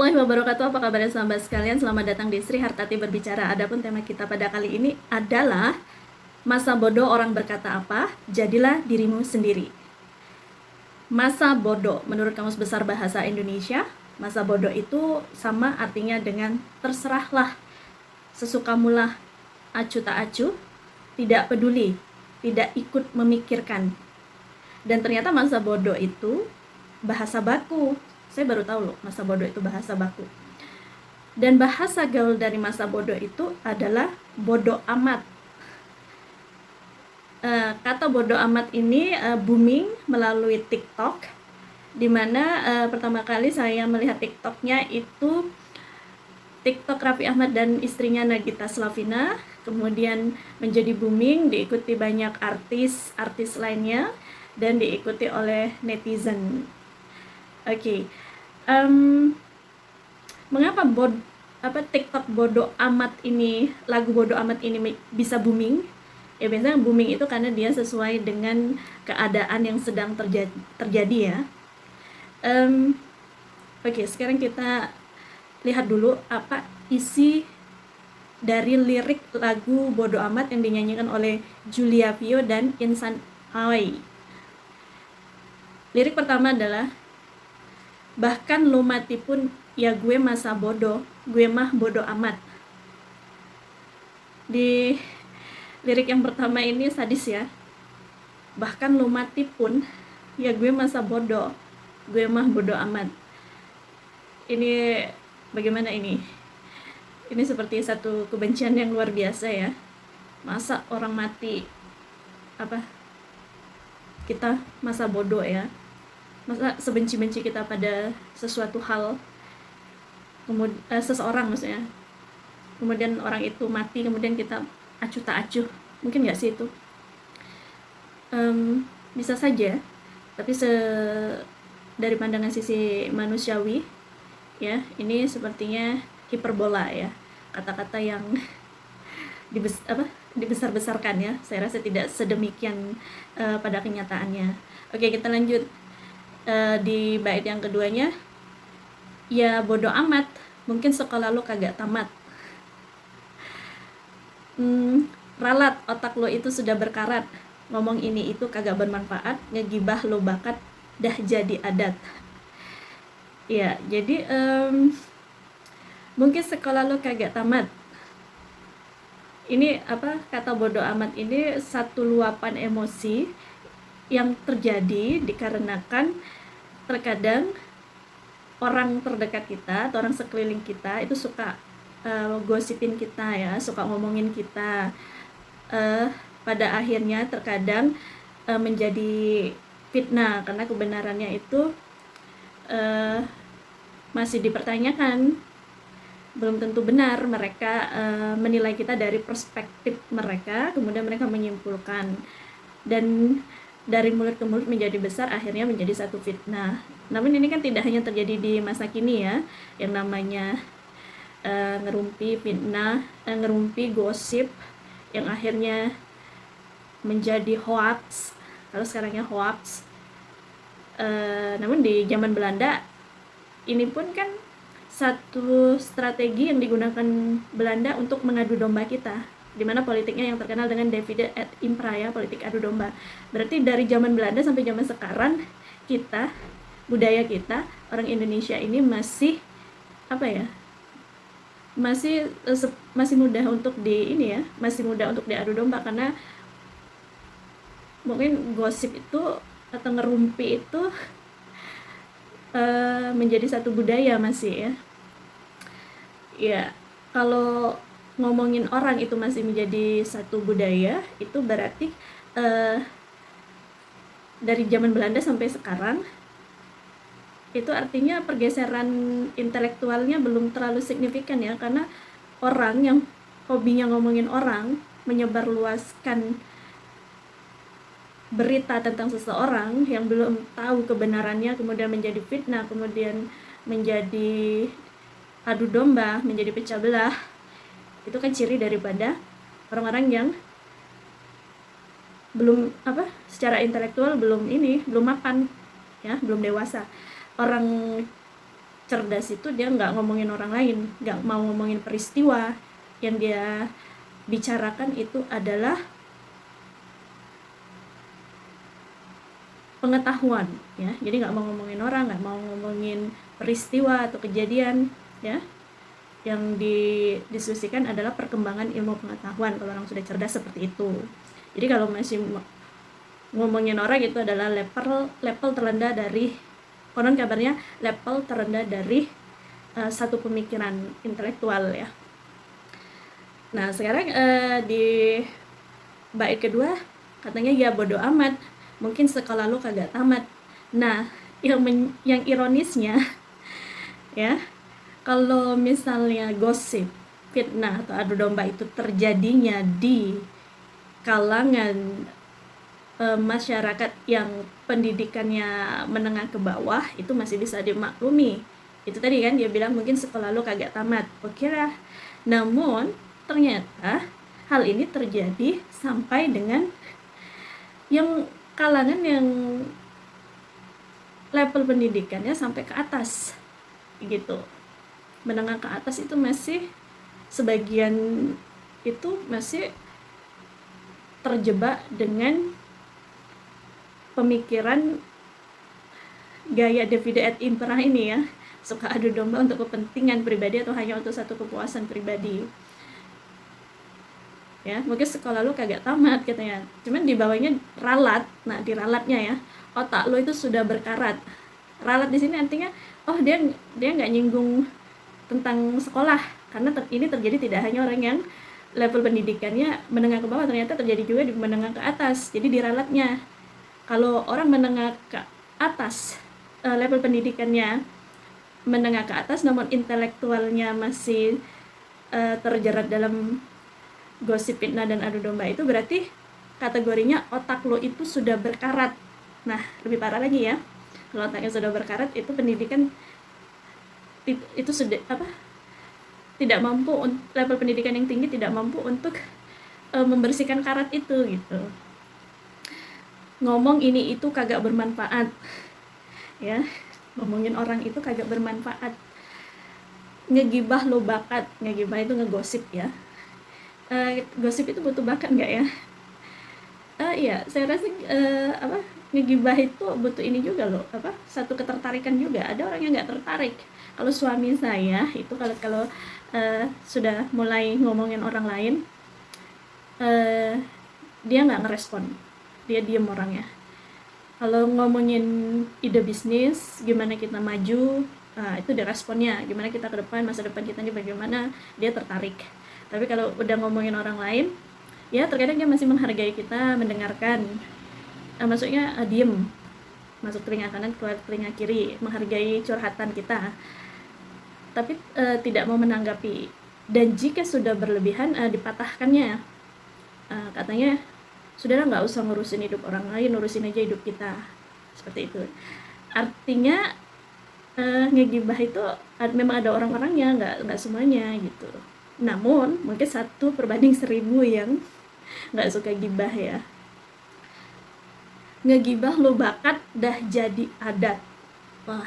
warahmatullahi wabarakatuh. Apa kabarnya sahabat sekalian? Selamat datang di Sri Hartati Berbicara. Adapun tema kita pada kali ini adalah masa bodoh orang berkata apa? Jadilah dirimu sendiri. Masa bodoh menurut Kamus Besar Bahasa Indonesia, masa bodoh itu sama artinya dengan terserahlah, sesukamulah, acuh tak acuh, tidak peduli, tidak ikut memikirkan. Dan ternyata masa bodoh itu bahasa baku. Saya baru tahu loh, masa bodoh itu bahasa baku. Dan bahasa gaul dari masa bodoh itu adalah bodoh amat. Kata bodoh amat ini booming melalui TikTok, dimana pertama kali saya melihat TikToknya itu TikTok Raffi Ahmad dan istrinya Nagita Slavina, kemudian menjadi booming, diikuti banyak artis lainnya, dan diikuti oleh netizen. Oke. Mengapa TikTok bodoh amat ini, lagu bodoh amat ini bisa booming? Ya biasanya booming itu karena dia sesuai dengan keadaan yang sedang terjadi ya. Oke, sekarang kita lihat dulu apa isi dari lirik lagu bodoh amat yang dinyanyikan oleh Julia Vio dan Insan Awai. Lirik pertama adalah, bahkan lo mati pun ya gue masa bodoh, gue mah bodoh amat. Di lirik yang pertama ini sadis ya. Bahkan lo mati pun ya gue masa bodoh, gue mah bodoh amat. Ini bagaimana ini? Ini seperti satu kebencian yang luar biasa ya. Masa orang mati kita masa bodoh ya. Masa sebenci-benci kita pada sesuatu hal, seseorang maksudnya, kemudian orang itu mati, kemudian kita acuh tak acuh. Mungkin nggak sih itu? Bisa saja, tapi dari pandangan sisi manusiawi ya, ini sepertinya hiperbola ya, kata-kata yang dibesar-besarkan ya. Saya rasa tidak sedemikian pada kenyataannya. Oke, kita lanjut. Di bait yang keduanya, ya bodoh amat, mungkin sekolah lo kagak tamat. Ralat, otak lo itu sudah berkarat, ngomong ini itu kagak bermanfaat, ngegibah lo bakat, dah jadi adat. Ya, jadi mungkin sekolah lo kagak tamat. Ini kata bodoh amat ini satu luapan emosi yang terjadi dikarenakan terkadang orang terdekat kita atau orang sekeliling kita itu suka gosipin kita ya, suka ngomongin kita. Pada akhirnya terkadang menjadi fitnah karena kebenarannya itu masih dipertanyakan, belum tentu benar. Mereka menilai kita dari perspektif mereka, kemudian mereka menyimpulkan, dan dari mulut ke mulut menjadi besar, akhirnya menjadi satu fitnah. Namun ini kan tidak hanya terjadi di masa kini ya, yang namanya ngerumpi fitnah, ngerumpi gosip yang akhirnya menjadi hoax. Kalau sekarangnya hoax. Namun di zaman Belanda ini pun kan satu strategi yang digunakan Belanda untuk mengadu domba kita, di mana politiknya yang terkenal dengan divide et impera ya, politik adu domba. Berarti dari zaman Belanda sampai zaman sekarang, kita, budaya kita, orang Indonesia ini masih masih mudah untuk masih mudah untuk diadu domba, karena mungkin gosip itu atau ngerumpi itu menjadi satu budaya masih ya. Ya, kalau ngomongin orang itu masih menjadi satu budaya, itu berarti dari zaman Belanda sampai sekarang itu artinya pergeseran intelektualnya belum terlalu signifikan ya, karena orang yang hobinya ngomongin orang, menyebarluaskan berita tentang seseorang yang belum tahu kebenarannya, kemudian menjadi fitnah, kemudian menjadi adu domba, menjadi pecah belah. Itu kan ciri daripada orang-orang yang belum secara intelektual belum mapan ya, belum dewasa. Orang cerdas itu dia nggak ngomongin orang lain, nggak mau ngomongin peristiwa. Yang dia bicarakan itu adalah pengetahuan, ya. Jadi nggak mau ngomongin orang, nggak mau ngomongin peristiwa atau kejadian, ya. Yang didiskusikan adalah perkembangan ilmu pengetahuan kalau orang sudah cerdas seperti itu. Jadi kalau masih ngomongin orang itu adalah level terendah dari, konon kabarnya level terendah dari satu pemikiran intelektual, ya. Nah sekarang di bait kedua katanya ya bodoh amat, mungkin sekolah lu kagak tamat. Nah yang ironisnya ya, kalau misalnya gosip, fitnah atau adu domba itu terjadinya di kalangan masyarakat yang pendidikannya menengah ke bawah, itu masih bisa dimaklumi. Itu tadi kan dia bilang mungkin sekolah lu kagak tamat, oke lah. Namun ternyata hal ini terjadi sampai dengan yang kalangan yang level pendidikannya sampai ke atas gitu. Menengah ke atas itu masih sebagian itu masih terjebak dengan pemikiran gaya divide et impera ini, ya, suka adu domba untuk kepentingan pribadi atau hanya untuk satu kepuasan pribadi. Ya, mungkin sekolah lu kagak tamat katanya, cuman di bawahnya ralat. Nah di ralatnya ya, otak lu itu sudah berkarat. Ralat di sini artinya dia nggak nyinggung tentang sekolah, karena ini terjadi tidak hanya orang yang level pendidikannya menengah ke bawah, ternyata terjadi juga di menengah ke atas. Jadi di ralatnya, kalau orang menengah ke atas, level pendidikannya menengah ke atas namun intelektualnya masih terjerat dalam gosip, fitnah, dan adu domba, itu berarti kategorinya otak lo itu sudah berkarat. Nah lebih parah lagi ya, kalau otaknya sudah berkarat itu pendidikan itu sudah tidak mampu, level pendidikan yang tinggi tidak mampu untuk membersihkan karat itu gitu. Ngomong ini itu kagak bermanfaat, ya. Ngomongin orang itu kagak bermanfaat. Ngegibah lo bakat, ngegibah itu ngegosip, ya. Gosip itu butuh bakat nggak ya? Iya, saya rasa ngegibah itu butuh ini juga loh, satu ketertarikan juga. Ada orang yang nggak tertarik. Kalau suami saya itu kalau sudah mulai ngomongin orang lain, dia nggak ngerespon, dia diem orangnya. Kalau ngomongin ide bisnis, gimana kita maju, itu dia responnya, gimana kita ke depan, masa depan kita ini bagaimana, dia tertarik. Tapi kalau udah ngomongin orang lain, ya terkadang dia masih menghargai kita, mendengarkan, maksudnya diem, masuk telinga kanan keluar telinga kiri, menghargai curhatan kita, tapi tidak mau menanggapi. Dan jika sudah berlebihan, dipatahkannya, katanya sudahlah nggak usah ngurusin hidup orang lain, urusin aja hidup kita, seperti itu. Artinya ngegibah itu memang ada orang-orangnya, nggak semuanya gitu. Namun mungkin 1/1000 yang nggak suka gibah, ya. Ngegibah lo bakat dah jadi adat. Wah,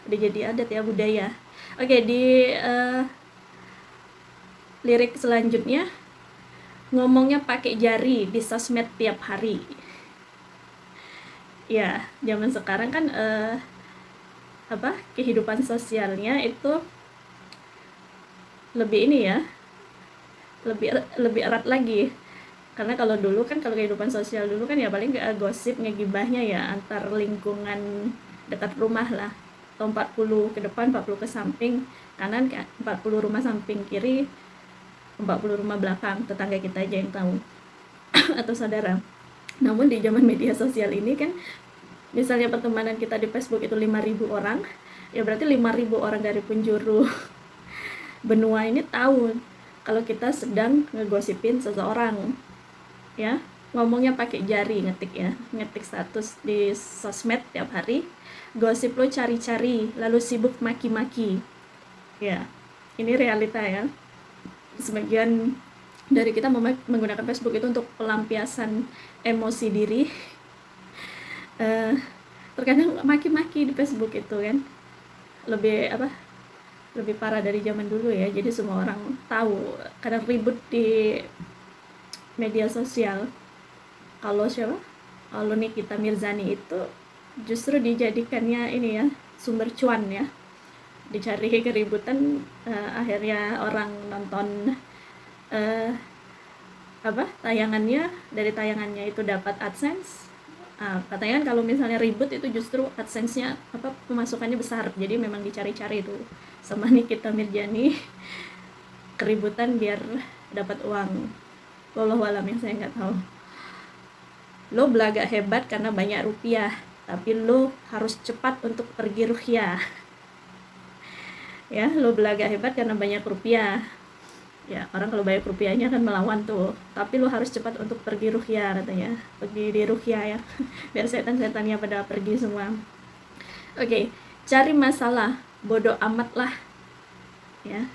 udah jadi adat ya, budaya. Oke, di lirik selanjutnya, ngomongnya pakai jari di sosmed tiap hari. Ya, zaman sekarang kan kehidupan sosialnya itu lebih ini ya, lebih erat lagi. Karena kalau dulu kan, kalau kehidupan sosial dulu kan ya paling gosip, ngegibahnya ya antar lingkungan dekat rumah lah, atau 40 ke depan, 40 ke samping kanan, 40 rumah samping kiri, 40 rumah belakang, tetangga kita aja yang tahu atau saudara. Namun di zaman media sosial ini kan, misalnya pertemanan kita di Facebook itu 5.000 orang, ya berarti 5.000 orang dari penjuru benua ini tahu kalau kita sedang ngegosipin seseorang, ya. Ngomongnya pakai jari, ngetik status di sosmed tiap hari, gosip lo cari-cari, lalu sibuk maki-maki, ya. Ini realita ya. Sebagian dari kita menggunakan Facebook itu untuk pelampiasan emosi diri. Terkadang maki-maki di Facebook itu kan, lebih apa, lebih parah dari zaman dulu ya. Jadi semua orang tahu karena ribut di media sosial. Kalau siapa, kalau Nikita Mirzani itu justru dijadikannya ini ya, sumber cuan ya, dicari keributan, akhirnya orang nonton tayangannya, dari tayangannya itu dapat AdSense. Katanya kan kalau misalnya ribut itu justru AdSense-nya pemasukannya besar, jadi memang dicari-cari itu sama Nikita Mirzani keributan biar dapat uang. Wallahu alam ya, saya nggak tahu. Lo belaga hebat karena banyak rupiah, tapi lo harus cepat untuk pergi ruhyah. Ya, lo belaga hebat karena banyak rupiah. Ya, orang kalau banyak rupiahnya akan melawan tuh. Tapi lo harus cepat untuk pergi ruhyah katanya. Pergi di ruhyah ya. Biar setan-setannya pada pergi semua. Oke, cari masalah, bodoh amat lah. Ya.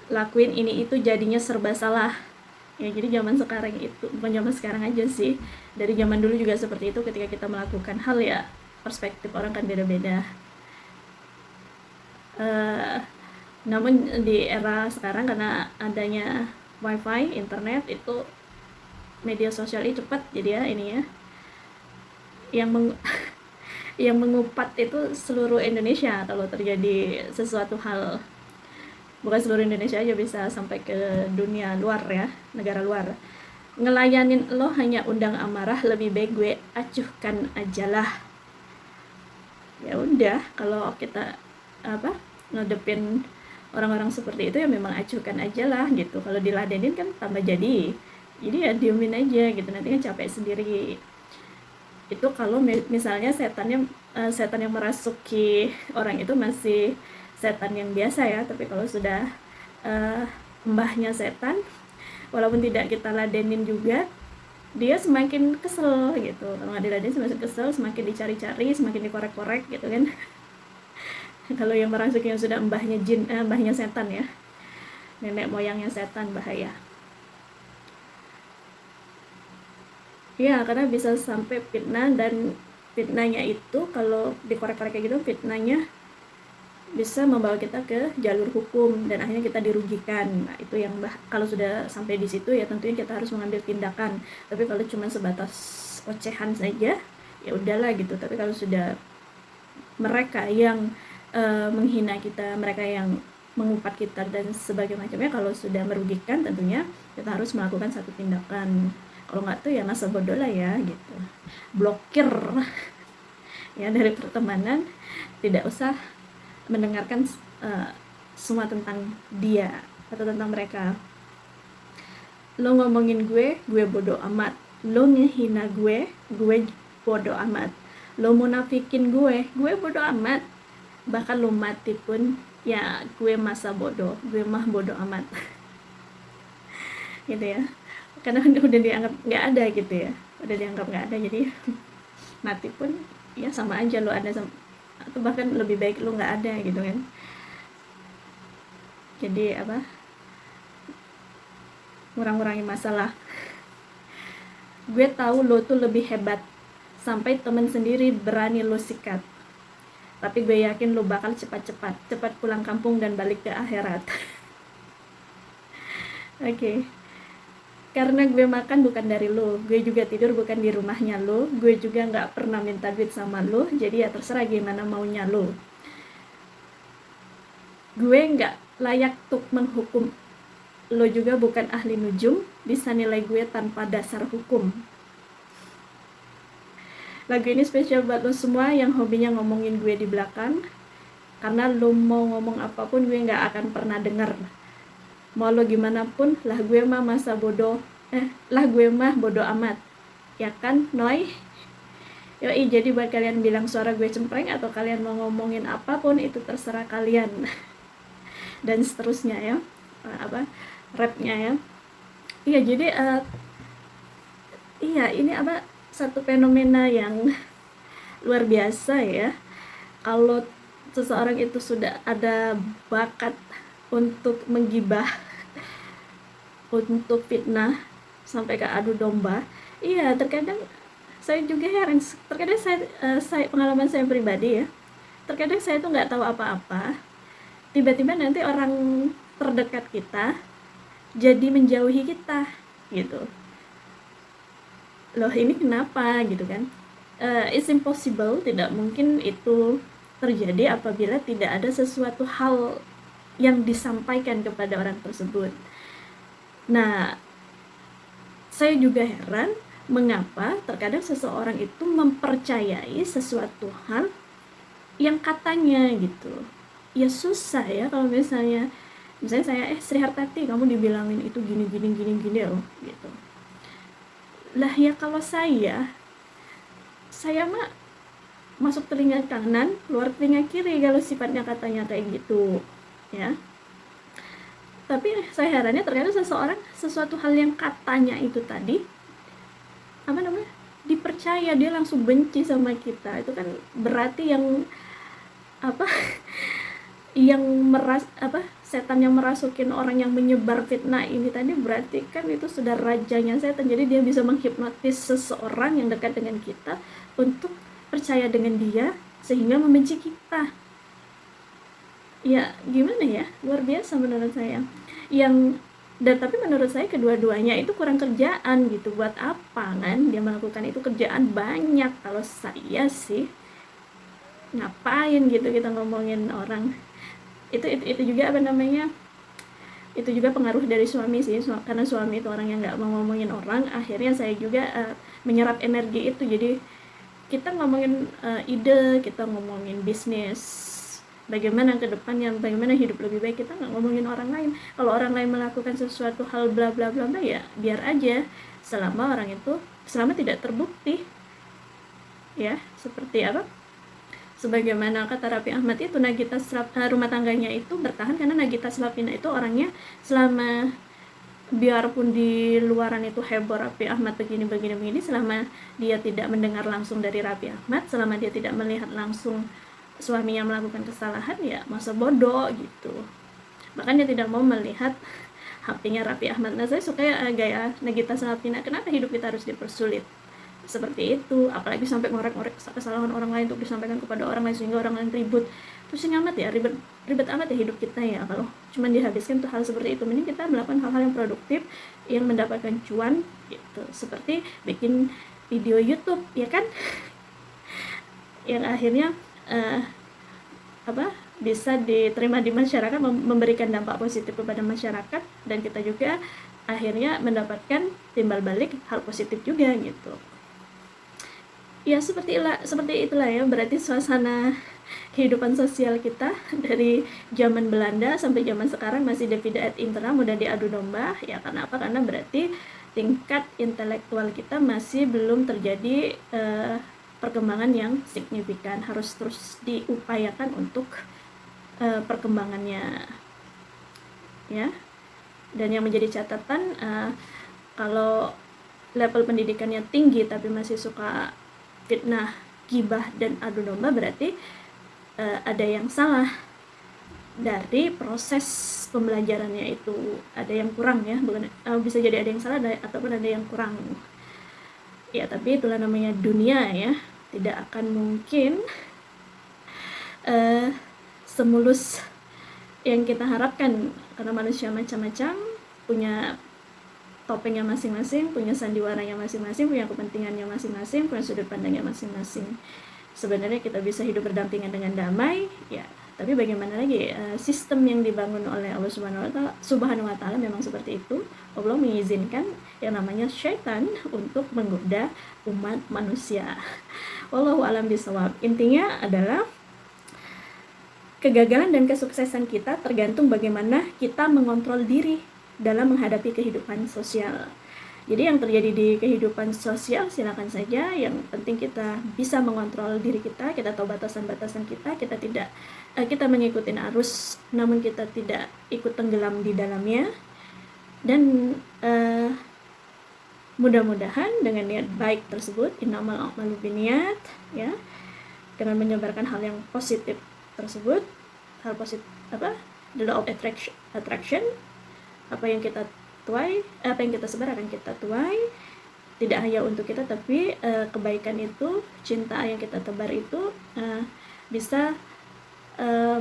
Lakuin ini itu jadinya serba salah. Ya, jadi zaman sekarang itu, bukan zaman sekarang aja sih, dari zaman dulu juga seperti itu. Ketika kita melakukan hal ya, perspektif orang kan beda-beda. Namun di era sekarang karena adanya wifi, internet, itu media sosial ini cepat, jadi ya ini ya, yang mengupat itu seluruh Indonesia kalau terjadi sesuatu hal. Bukan seluruh Indonesia aja, bisa sampai ke dunia luar ya, negara luar. Ngelayanin lo hanya undang amarah, lebih baik gue acuhkan ajalah. Ya udah, kalau kita ngadepin orang-orang seperti itu ya memang acuhkan ajalah gitu. Kalau diladenin kan tambah jadi ya diemin aja gitu, nanti kan capek sendiri. Itu kalau misalnya setan yang merasuki orang itu masih setan yang biasa ya. Tapi kalau sudah mbahnya setan, walaupun tidak kita ladenin juga, dia semakin kesel gitu. Kalau nggak diladenin semakin kesel, semakin dicari-cari, semakin dikorek-korek gitu kan. Kalau yang merasuki yang sudah mbahnya setan ya, nenek moyangnya setan, bahaya. Ya, karena bisa sampai fitnah, dan fitnahnya itu kalau dikorek-korek kayak gitu, fitnahnya bisa membawa kita ke jalur hukum dan akhirnya kita dirugikan. Nah, itu yang kalau sudah sampai di situ ya tentunya kita harus mengambil tindakan. Tapi kalau cuma sebatas ocehan saja ya udahlah gitu. Tapi kalau sudah mereka yang menghina kita, mereka yang mengupat kita dan sebagainya macamnya, kalau sudah merugikan tentunya kita harus melakukan satu tindakan. Kalau nggak tuh ya masa bodoh lah ya gitu, blokir ya dari pertemanan, tidak usah mendengarkan semua tentang dia atau tentang mereka. Lo ngomongin gue bodoh amat. Lo ngehina gue bodoh amat. Lo munafikin gue bodoh amat. Bahkan lo mati pun ya gue masa bodoh, gue mah bodoh amat. Gitu ya, karena udah dianggap nggak ada gitu ya, udah dianggap nggak ada, jadi mati pun ya sama aja lo ada atau bahkan lebih baik lo nggak ada gitu kan. Jadi ngurang-ngurangi masalah. Gue tahu lo tuh lebih hebat, sampai temen sendiri berani lo sikat, tapi gue yakin lo bakal cepat pulang kampung dan balik ke akhirat. Oke. Karena gue makan bukan dari lo, gue juga tidur bukan di rumahnya lo, gue juga nggak pernah minta duit sama lo, jadi ya terserah gimana maunya lo. Gue nggak layak untuk menghukum lo, juga bukan ahli nujum, bisa nilai gue tanpa dasar hukum. Lagu ini spesial buat lo semua yang hobinya ngomongin gue di belakang, karena lo mau ngomong apapun gue nggak akan pernah denger. Mau lo gimana pun, lah gue mah bodo amat, ya kan Noy? Yoi, jadi buat kalian bilang suara gue cempreng atau kalian mau ngomongin apapun itu terserah kalian. Dan seterusnya ya, rapnya ya. Iya, jadi ini satu fenomena yang luar biasa ya. Kalau seseorang itu sudah ada bakat untuk menggibah, untuk fitnah, sampai ke adu domba, terkadang saya juga heran. Terkadang saya pengalaman saya pribadi ya, terkadang saya tuh nggak tahu apa-apa, tiba-tiba nanti orang terdekat kita jadi menjauhi kita gitu. Loh ini kenapa gitu kan? It's impossible, tidak mungkin itu terjadi apabila tidak ada sesuatu hal yang disampaikan kepada orang tersebut. Nah, saya juga heran mengapa terkadang seseorang itu mempercayai sesuatu hal yang katanya gitu. Ya susah ya kalau misalnya saya Sri Hartati, kamu dibilangin itu gini loh gitu. Lah ya kalau saya mah masuk telinga kanan, keluar telinga kiri kalau sifatnya katanya kayak gitu ya. Tapi saya herannya ternyata sesuatu hal yang katanya itu tadi dipercaya, dia langsung benci sama kita. Itu kan berarti yang yang setan yang merasukin orang yang menyebar fitnah ini tadi, berarti kan itu sudah rajanya setan. Jadi dia bisa menghipnotis seseorang yang dekat dengan kita untuk percaya dengan dia sehingga membenci kita. Ya gimana ya, luar biasa menurut saya. Tapi menurut saya kedua-duanya itu kurang kerjaan gitu. Buat apa kan dia melakukan itu, kerjaan banyak. Kalau saya sih ngapain gitu kita ngomongin orang. Itu juga itu juga pengaruh dari suami sih, karena suami itu orang yang nggak mau ngomongin orang. Akhirnya saya juga menyerap energi itu. Jadi kita ngomongin ide, kita ngomongin bisnis, bagaimana ke depannya, bagaimana hidup lebih baik, kita nggak ngomongin orang lain. Kalau orang lain melakukan sesuatu hal bla bla bla ya biar aja, selama tidak terbukti ya. Seperti sebagaimana kata Raffi Ahmad itu, rumah tangganya itu bertahan karena Nagita Slavina itu orangnya, selama biarpun di luaran itu heboh Raffi Ahmad begini, selama dia tidak mendengar langsung dari Raffi Ahmad, selama dia tidak melihat langsung suaminya melakukan kesalahan, ya masa bodoh gitu. Makanya tidak mau melihat HP-nya Raffi Ahmad. Nah, saya suka gaya Nagita Slavina, kenapa hidup kita harus dipersulit seperti itu, apalagi sampai ngorek-ngorek kesalahan orang lain untuk disampaikan kepada orang lain sehingga orang lain ribut. Pusing amat ya, ribet amat ya hidup kita ya kalau cuma dihabiskan untuk hal seperti itu. Mending kita melakukan hal-hal yang produktif yang mendapatkan cuan gitu, seperti bikin video YouTube ya kan, yang akhirnya bisa diterima di masyarakat, memberikan dampak positif kepada masyarakat, dan kita juga akhirnya mendapatkan timbal balik hal positif juga gitu. Ya seperti itulah ya, berarti suasana kehidupan sosial kita dari zaman Belanda sampai zaman sekarang masih divide et impera, mudah diadu domba ya. Karena apa? Karena berarti tingkat intelektual kita masih belum terjadi perkembangan yang signifikan. Harus terus diupayakan untuk perkembangannya ya. Dan yang menjadi catatan, kalau level pendidikannya tinggi tapi masih suka fitnah, gibah, dan adu domba, berarti ada yang salah dari proses pembelajarannya itu, ada yang kurang ya. Bukan, bisa jadi ada yang salah ataupun ada yang kurang ya. Tapi itulah namanya dunia ya, tidak akan mungkin semulus yang kita harapkan, karena manusia macam-macam, punya topengnya masing-masing, punya sandiwaranya masing-masing, punya kepentingannya masing-masing, punya sudut pandangnya masing-masing. Sebenarnya kita bisa hidup berdampingan dengan damai ya, tapi bagaimana lagi, sistem yang dibangun oleh Allah Subhanahu wa taala memang seperti itu. Allah mengizinkan yang namanya syaitan untuk menggoda umat manusia. Wallahu a'lam bishawab. Intinya adalah kegagalan dan kesuksesan kita tergantung bagaimana kita mengontrol diri dalam menghadapi kehidupan sosial. Jadi yang terjadi di kehidupan sosial silakan saja, yang penting kita bisa mengontrol diri kita tahu batasan-batasan kita kita mengikuti arus, namun kita tidak ikut tenggelam di dalamnya. Dan mudah-mudahan dengan niat baik tersebut, innamal a'malu binniyat ya, dengan menyebarkan hal yang positif tersebut, hal positif the law of attraction, apa yang kita sebar akan kita tuai, tidak hanya untuk kita, tapi kebaikan itu, cinta yang kita tebar itu bisa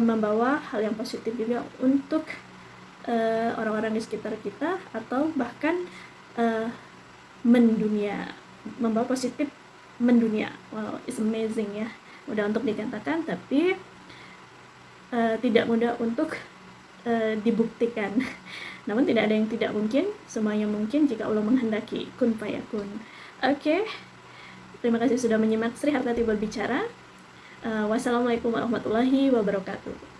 membawa hal yang positif juga untuk orang-orang di sekitar kita, atau bahkan mendunia, membawa positif mendunia. Wow, it's amazing ya, mudah untuk dikatakan tapi tidak mudah untuk dibuktikan. Namun tidak ada yang tidak mungkin, semuanya mungkin jika Allah menghendaki. Kun fayakun. Oke, terima kasih sudah menyimak Sri Hartati berbicara. Wassalamualaikum warahmatullahi wabarakatuh.